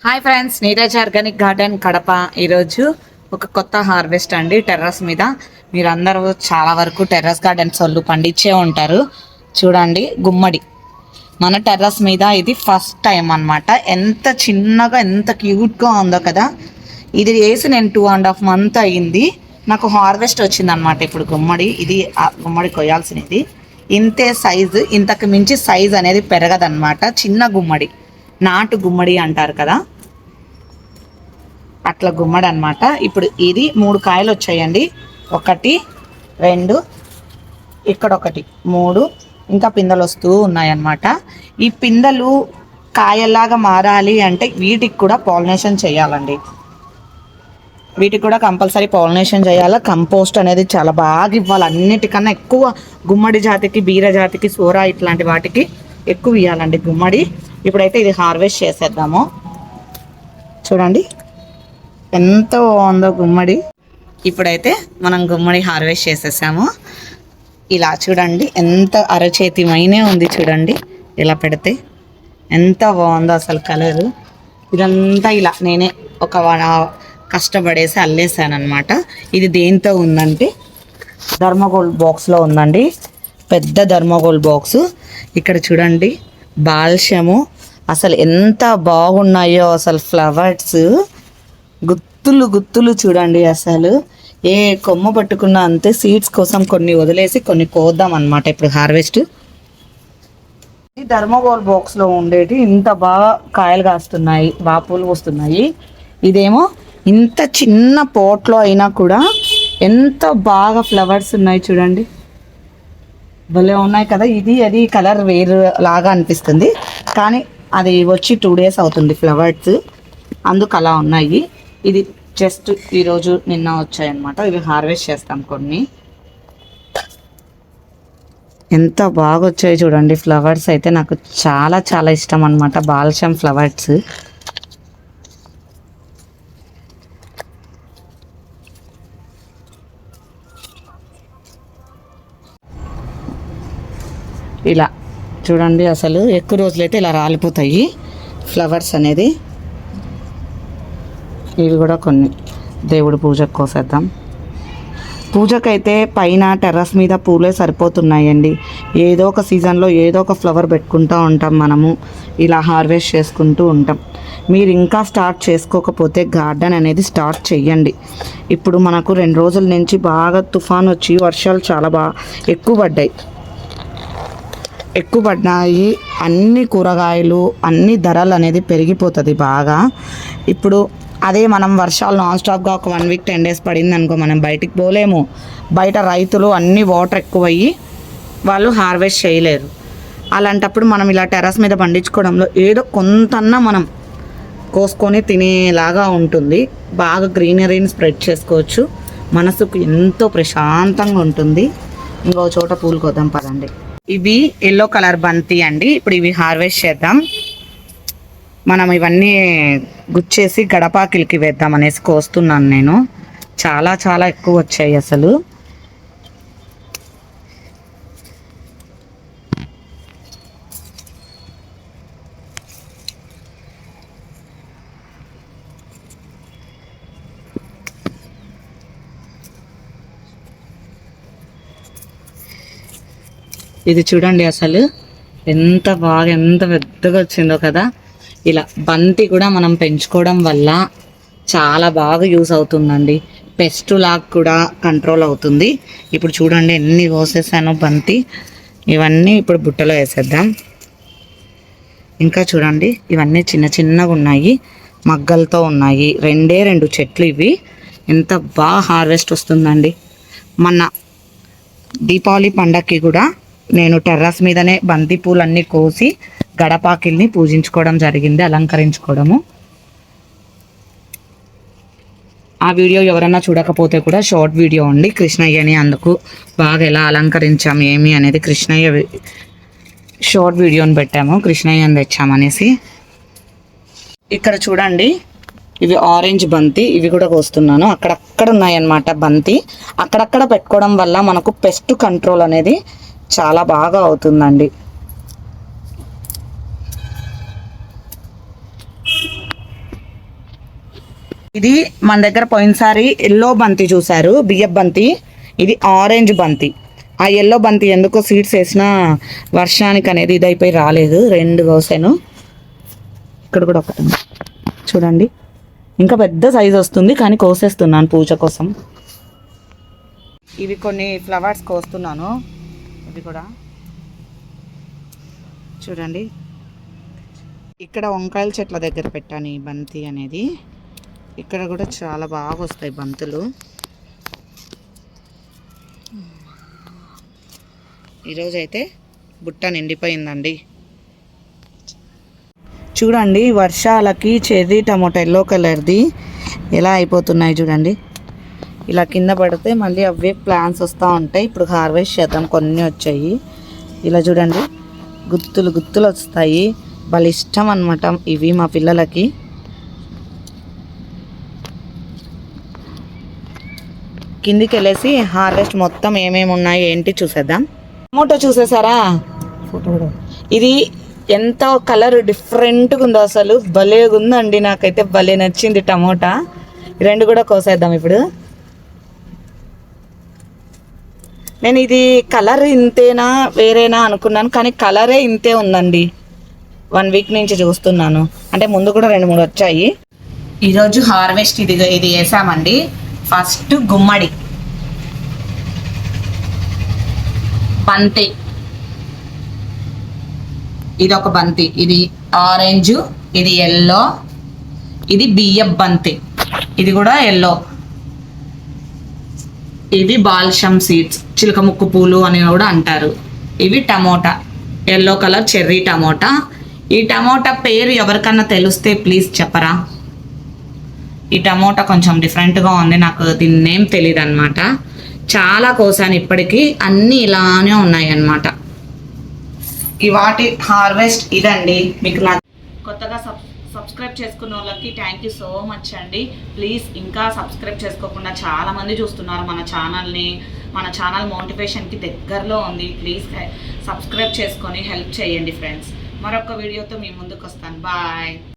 Hi friends, Neeraj organic garden Kadapa. ఈరోజు ఒక కొత్త హార్వెస్ట్ అండి. టెర్రస్ మీద మీరందరూ చాలా వరకు టెర్రస్ గార్డెన్స్ వాళ్ళు పండించే ఉంటారు. చూడండి, గుమ్మడి మన టెర్రస్ మీద ఇది ఫస్ట్ టైం అన్నమాట. ఎంత చిన్నగా ఎంత క్యూట్గా ఉందో కదా. ఇది వేసి నేను 2.5 months అయ్యింది. నాకు హార్వెస్ట్ వచ్చిందనమాట. ఇప్పుడు గుమ్మడి ఇది గుమ్మడి కొయ్యాల్సినది. ఇంతే సైజు, ఇంతకు మించి సైజు అనేది పెరగదన్నమాట. చిన్న గుమ్మడి, నాటు గుమ్మడి అంటారు కదా, అట్లా గుమ్మడి అనమాట. ఇప్పుడు ఇది 3 కాయలు వచ్చాయండి. 1 2 ఇక్కడ 1 3 ఇంకా పిందెలు వస్తూ ఉన్నాయన్నమాట. ఈ పిందెలు కాయల్లాగా మారాలి అంటే వీటికి కూడా పాలినేషన్ చేయాలండి. వీటికి కూడా కంపల్సరీ పాలినేషన్ చేయాలి. కంపోస్ట్ అనేది చాలా బాగా ఇవ్వాలి. అన్నిటికన్నా ఎక్కువ గుమ్మడి జాతికి, బీర జాతికి, సోరా ఇట్లాంటి వాటికి ఎక్కువ ఇవ్వాలండి గుమ్మడి. ఇప్పుడైతే ఇది హార్వెస్ట్ చేసేద్దాము. చూడండి ఎంత బాగుందో గుమ్మడి. ఇప్పుడైతే మనం గుమ్మడి హార్వెస్ట్ చేసేసాము. ఇలా చూడండి, ఎంత అరచేతిమైనే ఉంది చూడండి. ఇలా పెడితే ఎంత బాగుందో అసలు కలరు. ఇదంతా ఇలా నేనే ఒక కష్టపడేసి అల్లేసాను అనమాట. ఇది దేంతో ఉందంటే ధర్మకోల్ బాక్స్లో ఉందండి. పెద్ద ధర్మకోల్ బాక్స్. ఇక్కడ చూడండి బాల్షము అసలు ఎంత బాగున్నాయో. అసలు ఫ్లవర్స్ గుత్తులు గుత్తులు చూడండి. అసలు ఏ కొమ్మ పట్టుకున్నా అంతే. సీడ్స్ కోసం కొన్ని వదిలేసి కొన్ని కోద్దాం అనమాట ఇప్పుడు హార్వెస్ట్. ఈ ధర్మకోల్ బాక్స్లో ఉండేటి ఇంత బాగా కాయలు కాస్తున్నాయి, బాగా పూలు వస్తున్నాయి. ఇదేమో ఇంత చిన్న పోట్లో అయినా కూడా ఎంత బాగా ఫ్లవర్స్ ఉన్నాయి చూడండి. భలే ఉన్నాయి కదా. ఇది అది కలర్ వేరు లాగా అనిపిస్తుంది, కానీ అది వచ్చి 2 days అవుతుంది ఫ్లవర్స్, అందుకు అలా ఉన్నాయి. ఇది జస్ట్ ఈరోజు నిన్న వచ్చాయన్నమాట. ఇవి హార్వెస్ట్ చేస్తాం కొన్ని. ఎంత బాగా వచ్చాయి చూడండి ఫ్లవర్స్. అయితే నాకు చాలా చాలా ఇష్టం అన్నమాట బాల్షం ఫ్లవర్స్. ఇలా చూడండి, అసలు ఎక్కువ రోజులైతే ఇలా రాలిపోతాయి ఫ్లవర్స్ అనేది. ఇవి కూడా కొన్ని దేవుడి పూజకు కోసేద్దాం. పూజకైతే పైన టెర్రస్ మీద పూలే సరిపోతున్నాయండి. ఏదో ఒక సీజన్లో ఏదో ఒక ఫ్లవర్ పెట్టుకుంటూ ఉంటాం మనము. ఇలా హార్వెస్ట్ చేసుకుంటూ ఉంటాం. మీరు ఇంకా స్టార్ట్ చేసుకోకపోతే గార్డెన్ అనేది స్టార్ట్ చెయ్యండి. ఇప్పుడు మనకు 2 రోజుల నుంచి బాగా తుఫాన్ వచ్చి వర్షాలు చాలా బాగా ఎక్కువ పడ్డాయి. అన్ని కూరగాయలు అన్ని ధరలు అనేది పెరిగిపోతుంది బాగా. ఇప్పుడు అదే మనం వర్షాలు నాన్ స్టాప్గా ఒక 1 week 10 days పడింది అనుకో, మనం బయటికి పోలేము. బయట రైతులు అన్ని వాటర్ ఎక్కువయ్యి వాళ్ళు హార్వెస్ట్ చేయలేరు. అలాంటప్పుడు మనం ఇలా టెర్రస్ మీద పండించుకోవడంలో ఏదో కొంతన్నా మనం కోసుకొని తినేలాగా ఉంటుంది. బాగా గ్రీనరీని స్ప్రెడ్ చేసుకోవచ్చు. మనసుకు ఎంతో ప్రశాంతంగా ఉంటుంది. ఇంకో చోట పూలు కొద్దాం పదండి. ఇవి ఎల్లో కలర్ బంతి అండి. ఇప్పుడు ఇవి హార్వెస్ట్ చేద్దాం. మనం ఇవన్నీ గుచ్చేసి గడపాకిలికి వేద్దాం అనేసి కోస్తున్నాను నేను. చాలా చాలా ఎక్కువ వచ్చాయి అసలు. ఇది చూడండి అసలు ఎంత బాగా ఎంత పెద్దగా వచ్చిందో కదా. ఇలా బంతి కూడా మనం పెంచుకోవడం వల్ల చాలా బాగా యూస్ అవుతుందండి. పెస్ట్ లాగా కూడా కంట్రోల్ అవుతుంది. ఇప్పుడు చూడండి ఎన్ని కోసేసానో బంతి. ఇవన్నీ ఇప్పుడు బుట్టలో వేసేద్దాం. ఇంకా చూడండి ఇవన్నీ చిన్న చిన్నగా ఉన్నాయి, మగ్గలతో ఉన్నాయి. 2 చెట్లు ఇవి. ఎంత బాగా హార్వెస్ట్ వస్తుందండి. మొన్న దీపావళి పండగకి కూడా నేను టెర్రస్ మీదనే బంతి పూలన్నీ కోసి గడపాకిల్ని పూజించుకోవడం జరిగింది, అలంకరించుకోవడము. ఆ వీడియో ఎవరన్నా చూడకపోతే కూడా షార్ట్ వీడియో అండి. కృష్ణయ్యని అందుకు బాగా ఎలా అలంకరించాం ఏమి అనేది కృష్ణయ్య షార్ట్ వీడియోని పెట్టాము, కృష్ణయ్యని తెచ్చామనేసి. ఇక్కడ చూడండి ఇవి ఆరెంజ్ బంతి. ఇవి కూడా కోస్తున్నాను. అక్కడక్కడ ఉన్నాయన్నమాట బంతి. అక్కడక్కడ పెట్టుకోవడం వల్ల మనకు పెస్ట్ కంట్రోల్ అనేది చాలా బాగా అవుతుందండి. ఇది మన దగ్గర పోయినసారి ఎల్లో బంతి చూసారు, బియ్యపు బంతి. ఇది ఆరెంజ్ బంతి. ఆ ఎల్లో బంతి ఎందుకో సీడ్స్ వేసినా వర్షానికి అనేది ఇదైపోయి రాలేదు. 2 కోసాను. ఇక్కడ కూడా ఒకటి చూడండి, ఇంకా పెద్ద సైజు వస్తుంది కానీ కోసేస్తున్నాను పూజ కోసం. ఇవి కొన్ని ఫ్లవర్స్ కోస్తున్నాను. ఇవి కూడా చూడండి, ఇక్కడ వంకాయల చెట్ల దగ్గర పెట్టాను ఈ బంతి అనేది. ఇక్కడ కూడా చాలా బాగా వస్తాయి బంతులు. ఈరోజైతే బుట్ట నిండిపోయిందండి. చూడండి, వర్షాలకి చెర్రీ టమోటా ఎల్లో కలర్ది ఎలా అయిపోతున్నాయి చూడండి. ఇలా కింద పడితే మళ్ళీ అవే ప్లాంట్స్ వస్తూ ఉంటాయి. ఇప్పుడు హార్వెస్ట్ చేద్దాం. కొన్ని వచ్చాయి. ఇలా చూడండి, గుత్తులు గుత్తులు వస్తాయి. వాళ్ళ ఇష్టం అన్నమాట ఇవి మా పిల్లలకి. కిందికి వెళ్ళేసి హార్వెస్ట్ మొత్తం ఏమేమి ఉన్నాయి ఏంటి చూసేద్దాం. టమోటో చూసేసారా? ఇది ఎంత కలర్ డిఫరెంట్గా ఉందో, అసలు భలేగా ఉందండి. నాకైతే భలే నచ్చింది టమోటా. 2 కూడా కోసేద్దాం ఇప్పుడు. నేను ఇది కలర్ ఇంతేనా వేరేనా అనుకున్నాను, కానీ కలరే ఇంతే ఉందండి. 1 వీక్ నుంచి చూస్తున్నాను. అంటే ముందు కూడా 2-3 వచ్చాయి. ఈరోజు హార్వెస్ట్ ఇది వేసామండి. ఫస్ట్ గుమ్మడి, బంతి, ఇది ఒక బంతి, ఇది ఆరెంజ్, ఇది ఎల్లో, ఇది బియ్యపు బంతి, ఇది కూడా ఎల్లో. ఇవి బాల్షమ్ సీడ్స్, చిలక ముక్కు పూలు అని కూడా అంటారు. ఇవి tomato, yellow colour cherry tomato. ఈ టమోటా పేరు ఎవరికన్నా తెలిస్తే ప్లీజ్ చెప్పరా? ఈ టమోటా కొంచెం డిఫరెంట్గా ఉంది, నాకు దీని నేమ్ తెలియదు అనమాట. చాలా కోసాను, ఇప్పటికీ అన్నీ ఇలానే ఉన్నాయి అన్నమాట. ఈ వాటి హార్వెస్ట్ ఇదండి. మీకు నా కొత్తగా సబ్స్క్రైబ్ చేసుకున్న వాళ్ళకి థ్యాంక్ యూ సో మచ్ అండి. ప్లీజ్ ఇంకా సబ్స్క్రైబ్ చేసుకోకుండా చాలామంది చూస్తున్నారు మన ఛానల్ని. మన ఛానల్ మోటివేషన్కి దగ్గరలో ఉంది. ప్లీజ్ సబ్స్క్రైబ్ చేసుకొని హెల్ప్ చేయండి ఫ్రెండ్స్. మరొక వీడియోతో మీ ముందుకు వస్తాను. బాయ్.